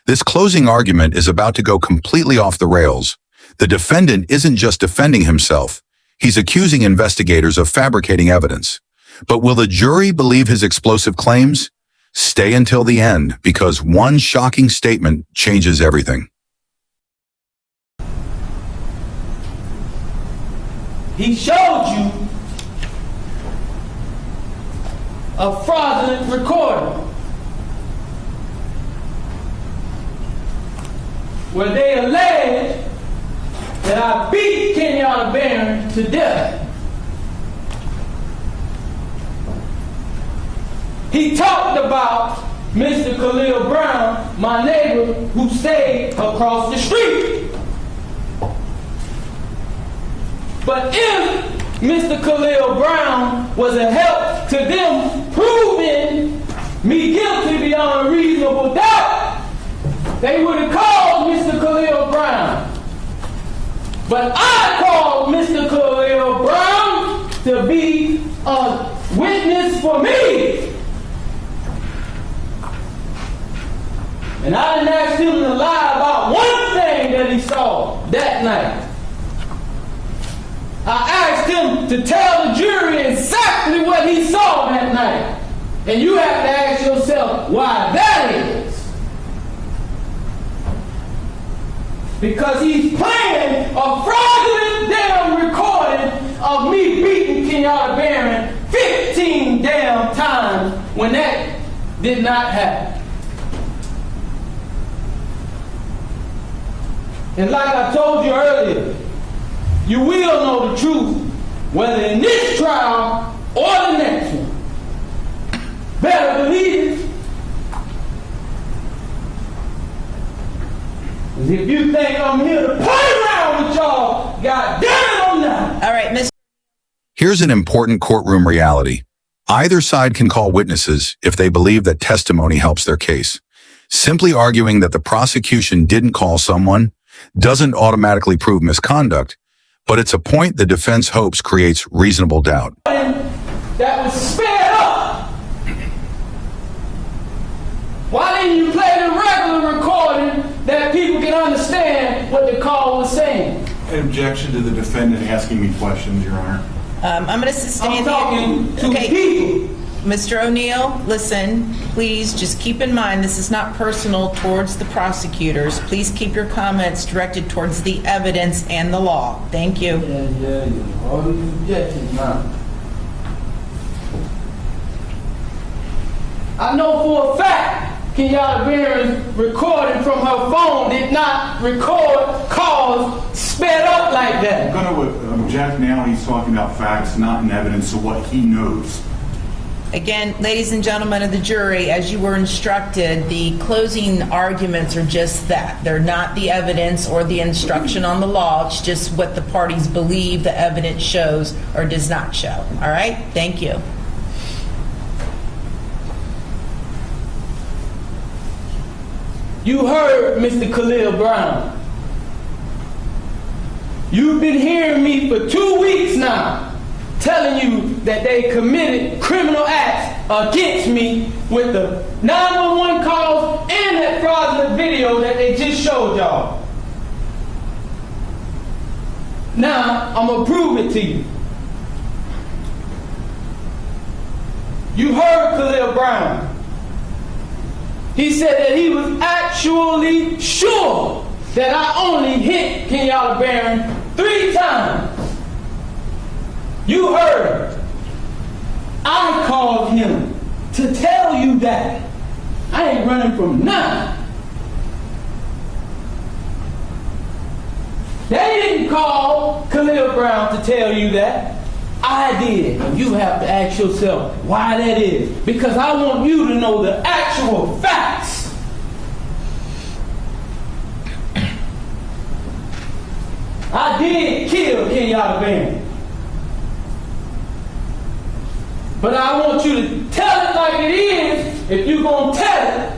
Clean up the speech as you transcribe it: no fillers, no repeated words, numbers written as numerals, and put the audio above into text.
This closing argument is about to go completely off the rails. The defendant isn't just defending himself. He's accusing investigators of fabricating evidence. But will the jury believe his explosive claims? Stay until the end, because one shocking statement changes everything. He showed you a fraudulent recording where they allege that I beat Kenyatta Barron to death. He talked about Mr. Khalil Brown, my neighbor who stayed across the street. But if Mr. Khalil Brown was a help to them proving me guilty beyond a reasonable doubt, they would have called Mr. Khalil Brown. But I called Mr. Khalil Brown to be a witness for me. And I didn't ask him to lie about one thing that he saw that night. I asked him to tell the jury exactly what he saw that night. And you have to ask yourself why that is. Because he's playing a fraudulent damn recording of me beating Kenyatta Barron 15 damn times when that did not happen. And like I told you earlier, you will know the truth, whether in this trial or the next one. Better believe it. Because if you think I'm here to play around with y'all, God damn it, I'm not. All right, Mr. Here's an important courtroom reality. Either side can call witnesses if they believe that testimony helps their case. Simply arguing that the prosecution didn't call someone doesn't automatically prove misconduct, but it's a point the defense hopes creates reasonable doubt. That was sped up. Why didn't you play the regular recording that people can understand what the call was saying? Objection to the defendant asking me questions, Your Honor. I'm going to sustain the... I'm talking to people. Mr. O'Neill, listen, please just keep in mind this is not personal towards the prosecutors. Please keep your comments directed towards the evidence and the law. Thank you. Yeah. All these objections now. I know for a fact Kenyatta Barron's recording from her phone did not record calls sped up like that. I'm going to object now. He's talking about facts, not in evidence of what he knows. Again, ladies and gentlemen of the jury, as you were instructed, the closing arguments are just that. They're not the evidence or the instruction on the law. It's just what the parties believe the evidence shows or does not show. All right? Thank you. You heard Mr. Khalil Brown. You've been hearing me for 2 weeks now, telling you that they committed criminal acts against me with the 911 calls and that fraudulent video that they just showed y'all. Now, I'm gonna prove it to you. You heard Khalil Brown. He said that he was actually sure that I only hit Kenyatta Barron 3 times. You heard. I called him to tell you that. I ain't running from nothing. They didn't call Khalil Brown to tell you that. I did. And you have to ask yourself why that is. Because I want you to know the actual facts. I did kill Kenyatta Barron. But I want you to tell it like it is if you're going to tell it.